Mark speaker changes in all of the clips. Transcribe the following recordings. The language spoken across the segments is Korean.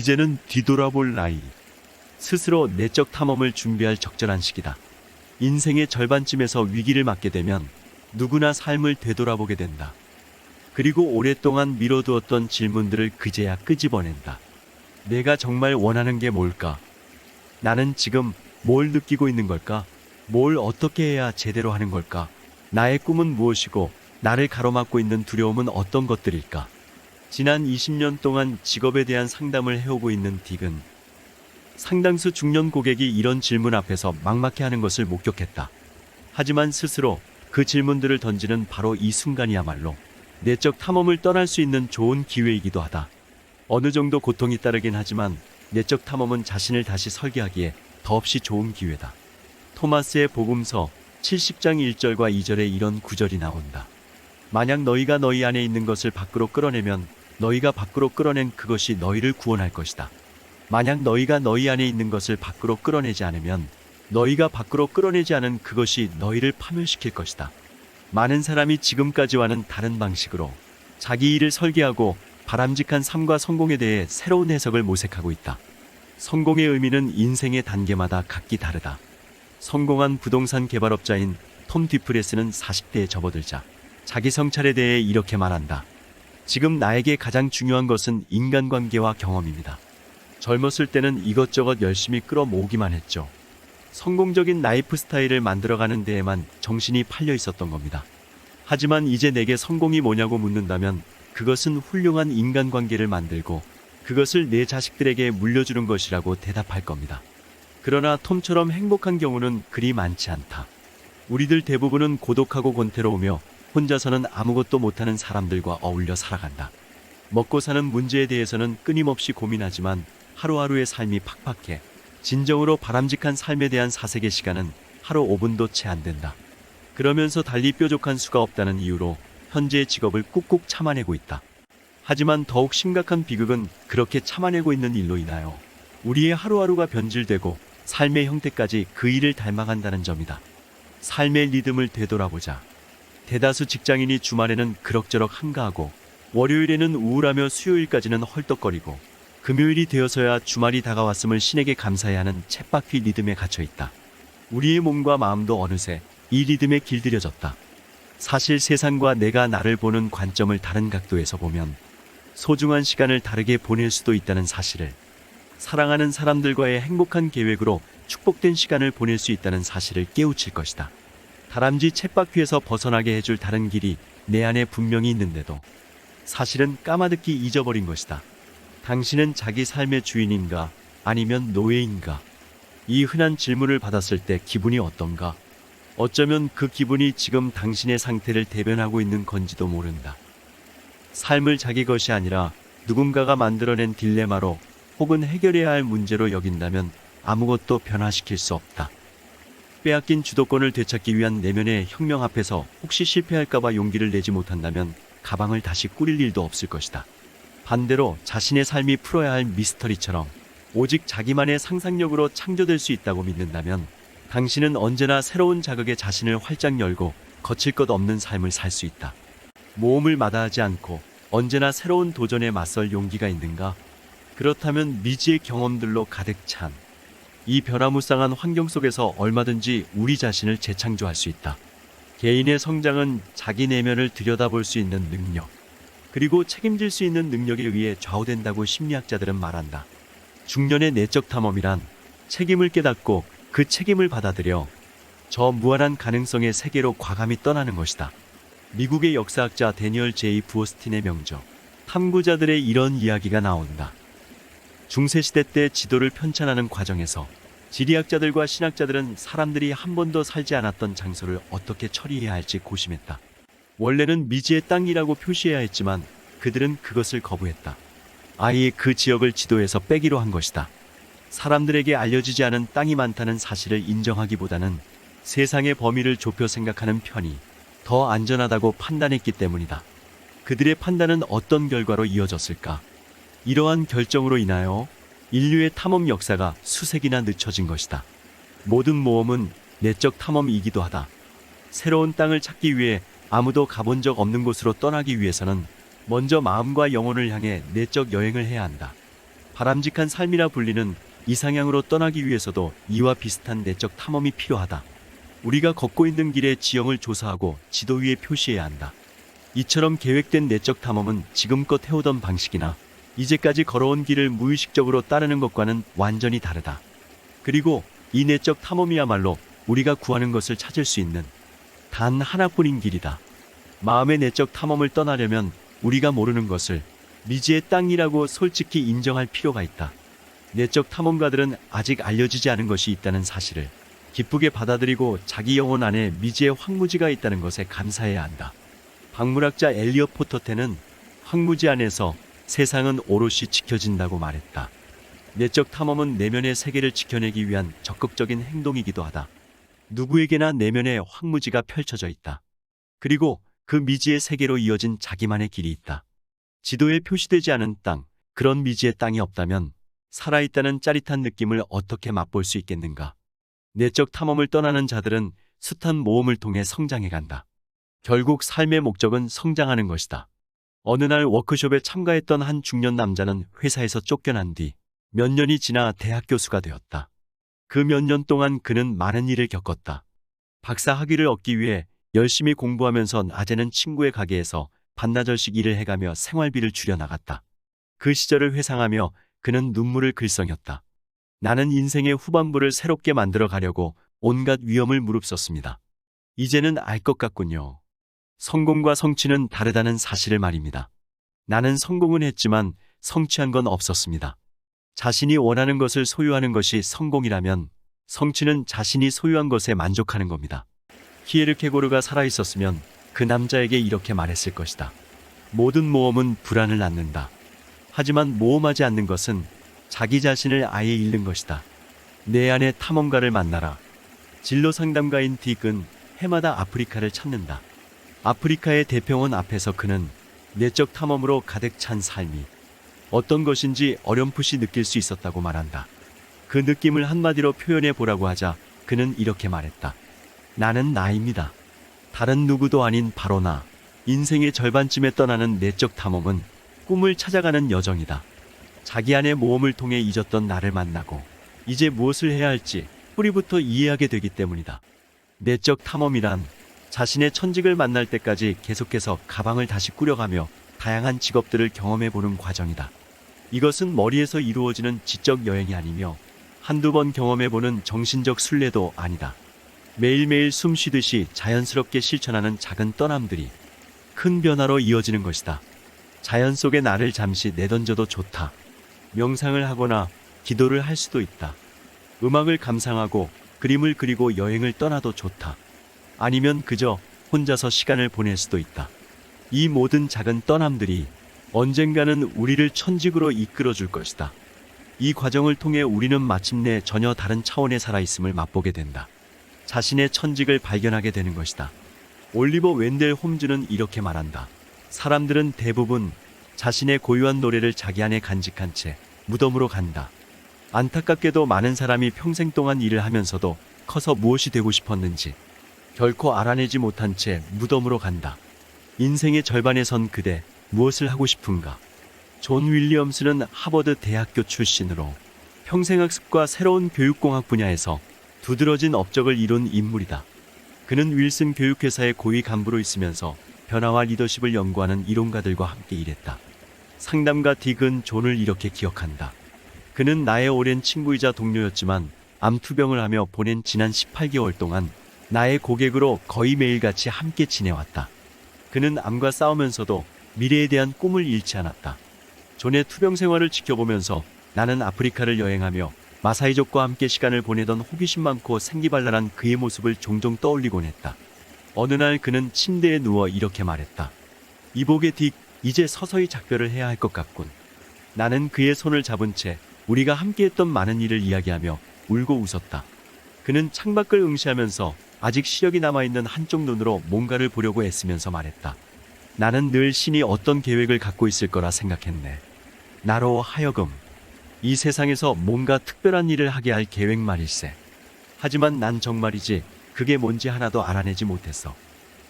Speaker 1: 이제는 뒤돌아볼 나이. 스스로 내적 탐험을 준비할 적절한 시기다. 인생의 절반쯤에서 위기를 맞게 되면 누구나 삶을 되돌아보게 된다. 그리고 오랫동안 미뤄두었던 질문들을 그제야 끄집어낸다. 내가 정말 원하는 게 뭘까? 나는 지금 뭘 느끼고 있는 걸까? 뭘 어떻게 해야 제대로 하는 걸까? 나의 꿈은 무엇이고 나를 가로막고 있는 두려움은 어떤 것들일까? 지난 20년 동안 직업에 대한 상담을 해오고 있는 딕은 상당수 중년 고객이 이런 질문 앞에서 막막해하는 것을 목격했다. 하지만 스스로 그 질문들을 던지는 바로 이 순간이야말로 내적 탐험을 떠날 수 있는 좋은 기회이기도 하다. 어느 정도 고통이 따르긴 하지만 내적 탐험은 자신을 다시 설계하기에 더없이 좋은 기회다. 토마스의 복음서 70장 1절과 2절에 이런 구절이 나온다. 만약 너희가 너희 안에 있는 것을 밖으로 끌어내면 너희가 밖으로 끌어낸 그것이 너희를 구원할 것이다. 만약 너희가 너희 안에 있는 것을 밖으로 끌어내지 않으면 너희가 밖으로 끌어내지 않은 그것이 너희를 파멸시킬 것이다. 많은 사람이 지금까지와는 다른 방식으로 자기 일을 설계하고 바람직한 삶과 성공에 대해 새로운 해석을 모색하고 있다. 성공의 의미는 인생의 단계마다 각기 다르다. 성공한 부동산 개발업자인 톰 디프레스는 40대에 접어들자 자기 성찰에 대해 이렇게 말한다. 지금 나에게 가장 중요한 것은 인간관계와 경험입니다. 젊었을 때는 이것저것 열심히 끌어모으기만 했죠. 성공적인 라이프 스타일을 만들어가는 데에만 정신이 팔려 있었던 겁니다. 하지만 이제 내게 성공이 뭐냐고 묻는다면 그것은 훌륭한 인간관계를 만들고 그것을 내 자식들에게 물려주는 것이라고 대답할 겁니다. 그러나 톰처럼 행복한 경우는 그리 많지 않다. 우리들 대부분은 고독하고 권태로우며 혼자서는 아무것도 못하는 사람들과 어울려 살아간다. 먹고 사는 문제에 대해서는 끊임없이 고민하지만 하루하루의 삶이 팍팍해 진정으로 바람직한 삶에 대한 사색의 시간은 하루 5분도 채 안 된다. 그러면서 달리 뾰족한 수가 없다는 이유로 현재의 직업을 꾹꾹 참아내고 있다. 하지만 더욱 심각한 비극은 그렇게 참아내고 있는 일로 인하여 우리의 하루하루가 변질되고 삶의 형태까지 그 일을 닮아간다는 점이다. 삶의 리듬을 되돌아보자. 대다수 직장인이 주말에는 그럭저럭 한가하고 월요일에는 우울하며 수요일까지는 헐떡거리고 금요일이 되어서야 주말이 다가왔음을 신에게 감사해야 하는 쳇바퀴 리듬에 갇혀 있다. 우리의 몸과 마음도 어느새 이 리듬에 길들여졌다. 사실 세상과 내가 나를 보는 관점을 다른 각도에서 보면 소중한 시간을 다르게 보낼 수도 있다는 사실을, 사랑하는 사람들과의 행복한 계획으로 축복된 시간을 보낼 수 있다는 사실을 깨우칠 것이다. 다람쥐 쳇바퀴에서 벗어나게 해줄 다른 길이 내 안에 분명히 있는데도 사실은 까마득히 잊어버린 것이다. 당신은 자기 삶의 주인인가 아니면 노예인가? 이 흔한 질문을 받았을 때 기분이 어떤가? 어쩌면 그 기분이 지금 당신의 상태를 대변하고 있는 건지도 모른다. 삶을 자기 것이 아니라 누군가가 만들어낸 딜레마로 혹은 해결해야 할 문제로 여긴다면 아무것도 변화시킬 수 없다. 빼앗긴 주도권을 되찾기 위한 내면의 혁명 앞에서 혹시 실패할까봐 용기를 내지 못한다면 가방을 다시 꾸릴 일도 없을 것이다. 반대로 자신의 삶이 풀어야 할 미스터리처럼 오직 자기만의 상상력으로 창조될 수 있다고 믿는다면 당신은 언제나 새로운 자극에 자신을 활짝 열고 거칠 것 없는 삶을 살 수 있다. 모험을 마다하지 않고 언제나 새로운 도전에 맞설 용기가 있는가? 그렇다면 미지의 경험들로 가득 찬 이 변화무쌍한 환경 속에서 얼마든지 우리 자신을 재창조할 수 있다. 개인의 성장은 자기 내면을 들여다볼 수 있는 능력, 그리고 책임질 수 있는 능력에 의해 좌우된다고 심리학자들은 말한다. 중년의 내적 탐험이란 책임을 깨닫고 그 책임을 받아들여 저 무한한 가능성의 세계로 과감히 떠나는 것이다. 미국의 역사학자 데니얼 제이 부어스틴의 명저 탐구자들의 이런 이야기가 나온다. 중세시대 때 지도를 편찬하는 과정에서 지리학자들과 신학자들은 사람들이 한 번도 살지 않았던 장소를 어떻게 처리해야 할지 고심했다. 원래는 미지의 땅이라고 표시해야 했지만 그들은 그것을 거부했다. 아예 그 지역을 지도에서 빼기로 한 것이다. 사람들에게 알려지지 않은 땅이 많다는 사실을 인정하기보다는 세상의 범위를 좁혀 생각하는 편이 더 안전하다고 판단했기 때문이다. 그들의 판단은 어떤 결과로 이어졌을까? 이러한 결정으로 인하여 인류의 탐험 역사가 수색이나 늦춰진 것이다. 모든 모험은 내적 탐험이기도 하다. 새로운 땅을 찾기 위해 아무도 가본 적 없는 곳으로 떠나기 위해서는 먼저 마음과 영혼을 향해 내적 여행을 해야 한다. 바람직한 삶이라 불리는 이상향으로 떠나기 위해서도 이와 비슷한 내적 탐험이 필요하다. 우리가 걷고 있는 길의 지형을 조사하고 지도 위에 표시해야 한다. 이처럼 계획된 내적 탐험은 지금껏 해오던 방식이나 이제까지 걸어온 길을 무의식적으로 따르는 것과는 완전히 다르다. 그리고 이 내적 탐험이야말로 우리가 구하는 것을 찾을 수 있는 단 하나뿐인 길이다. 마음의 내적 탐험을 떠나려면 우리가 모르는 것을 미지의 땅이라고 솔직히 인정할 필요가 있다. 내적 탐험가들은 아직 알려지지 않은 것이 있다는 사실을 기쁘게 받아들이고 자기 영혼 안에 미지의 황무지가 있다는 것에 감사해야 한다. 박물학자 엘리엇 포터테는 황무지 안에서 세상은 오롯이 지켜진다고 말했다. 내적 탐험은 내면의 세계를 지켜내기 위한 적극적인 행동이기도 하다. 누구에게나 내면의 황무지가 펼쳐져 있다. 그리고 그 미지의 세계로 이어진 자기만의 길이 있다. 지도에 표시되지 않은 땅, 그런 미지의 땅이 없다면 살아있다는 짜릿한 느낌을 어떻게 맛볼 수 있겠는가? 내적 탐험을 떠나는 자들은 숱한 모험을 통해 성장해간다. 결국 삶의 목적은 성장하는 것이다. 어느 날 워크숍에 참가했던 한 중년 남자는 회사에서 쫓겨난 뒤 몇 년이 지나 대학 교수가 되었다. 그 몇 년 동안 그는 많은 일을 겪었다. 박사 학위를 얻기 위해 열심히 공부하면서 낮에는 친구의 가게에서 반나절씩 일을 해가며 생활비를 줄여나갔다. 그 시절을 회상하며 그는 눈물을 글썽였다. 나는 인생의 후반부를 새롭게 만들어 가려고 온갖 위험을 무릅썼습니다. 이제는 알 것 같군요. 성공과 성취는 다르다는 사실을 말입니다. 나는 성공은 했지만 성취한 건 없었습니다. 자신이 원하는 것을 소유하는 것이 성공이라면 성취는 자신이 소유한 것에 만족하는 겁니다. 키에르케고르가 살아있었으면 그 남자에게 이렇게 말했을 것이다. 모든 모험은 불안을 낳는다. 하지만 모험하지 않는 것은 자기 자신을 아예 잃는 것이다. 내 안의 탐험가를 만나라. 진로 상담가인 딕은 해마다 아프리카를 찾는다. 아프리카의 대평원 앞에서 그는 내적 탐험으로 가득 찬 삶이 어떤 것인지 어렴풋이 느낄 수 있었다고 말한다. 그 느낌을 한마디로 표현해 보라고 하자 그는 이렇게 말했다. 나는 나입니다. 다른 누구도 아닌 바로 나. 인생의 절반쯤에 떠나는 내적 탐험은 꿈을 찾아가는 여정이다. 자기 안의 모험을 통해 잊었던 나를 만나고 이제 무엇을 해야 할지 뿌리부터 이해하게 되기 때문이다. 내적 탐험이란 자신의 천직을 만날 때까지 계속해서 가방을 다시 꾸려가며 다양한 직업들을 경험해보는 과정이다. 이것은 머리에서 이루어지는 지적 여행이 아니며 한두 번 경험해보는 정신적 순례도 아니다. 매일매일 숨 쉬듯이 자연스럽게 실천하는 작은 떠남들이 큰 변화로 이어지는 것이다. 자연 속에 나를 잠시 내던져도 좋다. 명상을 하거나 기도를 할 수도 있다. 음악을 감상하고 그림을 그리고 여행을 떠나도 좋다. 아니면 그저 혼자서 시간을 보낼 수도 있다. 이 모든 작은 떠남들이 언젠가는 우리를 천직으로 이끌어 줄 것이다. 이 과정을 통해 우리는 마침내 전혀 다른 차원에 살아있음을 맛보게 된다. 자신의 천직을 발견하게 되는 것이다. 올리버 웬델 홈즈는 이렇게 말한다. 사람들은 대부분 자신의 고유한 노래를 자기 안에 간직한 채 무덤으로 간다. 안타깝게도 많은 사람이 평생 동안 일을 하면서도 커서 무엇이 되고 싶었는지 결코 알아내지 못한 채 무덤으로 간다. 인생의 절반에 선 그대, 무엇을 하고 싶은가? 존 윌리엄스는 하버드 대학교 출신으로 평생학습과 새로운 교육공학 분야에서 두드러진 업적을 이룬 인물이다. 그는 윌슨 교육회사의 고위 간부로 있으면서 변화와 리더십을 연구하는 이론가들과 함께 일했다. 상담가 딕은 존을 이렇게 기억한다. 그는 나의 오랜 친구이자 동료였지만 암투병을 하며 보낸 지난 18개월 동안 나의 고객으로 거의 매일같이 함께 지내왔다. 그는 암과 싸우면서도 미래에 대한 꿈을 잃지 않았다. 존의 투병 생활을 지켜보면서 나는 아프리카를 여행하며 마사이족과 함께 시간을 보내던 호기심 많고 생기발랄한 그의 모습을 종종 떠올리곤 했다. 어느 날 그는 침대에 누워 이렇게 말했다. 이복의 딕, 이제 서서히 작별을 해야 할 것 같군. 나는 그의 손을 잡은 채 우리가 함께했던 많은 일을 이야기하며 울고 웃었다. 그는 창밖을 응시하면서 아직 시력이 남아있는 한쪽 눈으로 뭔가를 보려고 애쓰면서 말했다. 나는 늘 신이 어떤 계획을 갖고 있을 거라 생각했네. 나로 하여금 이 세상에서 뭔가 특별한 일을 하게 할 계획 말일세. 하지만 난 정말이지 그게 뭔지 하나도 알아내지 못했어.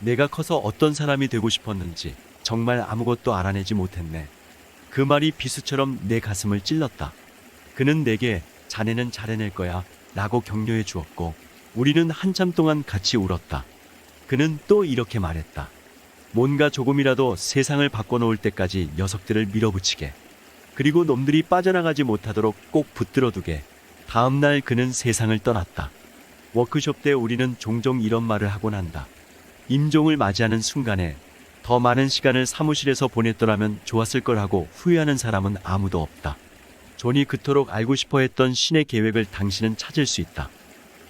Speaker 1: 내가 커서 어떤 사람이 되고 싶었는지 정말 아무것도 알아내지 못했네. 그 말이 비수처럼 내 가슴을 찔렀다. 그는 내게 자네는 잘해낼 거야 라고 격려해 주었고 우리는 한참 동안 같이 울었다. 그는 또 이렇게 말했다. 뭔가 조금이라도 세상을 바꿔놓을 때까지 녀석들을 밀어붙이게. 그리고 놈들이 빠져나가지 못하도록 꼭 붙들어두게. 다음날 그는 세상을 떠났다. 워크숍 때 우리는 종종 이런 말을 하곤 한다. 임종을 맞이하는 순간에 더 많은 시간을 사무실에서 보냈더라면 좋았을 걸 하고 후회하는 사람은 아무도 없다. 존이 그토록 알고 싶어 했던 신의 계획을 당신은 찾을 수 있다.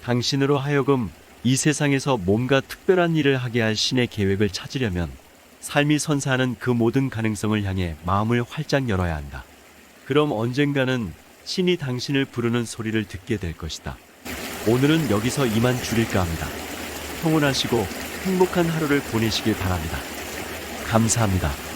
Speaker 1: 당신으로 하여금 이 세상에서 뭔가 특별한 일을 하게 할 신의 계획을 찾으려면 삶이 선사하는 그 모든 가능성을 향해 마음을 활짝 열어야 한다. 그럼 언젠가는 신이 당신을 부르는 소리를 듣게 될 것이다. 오늘은 여기서 이만 줄일까 합니다. 평온하시고 행복한 하루를 보내시길 바랍니다. 감사합니다.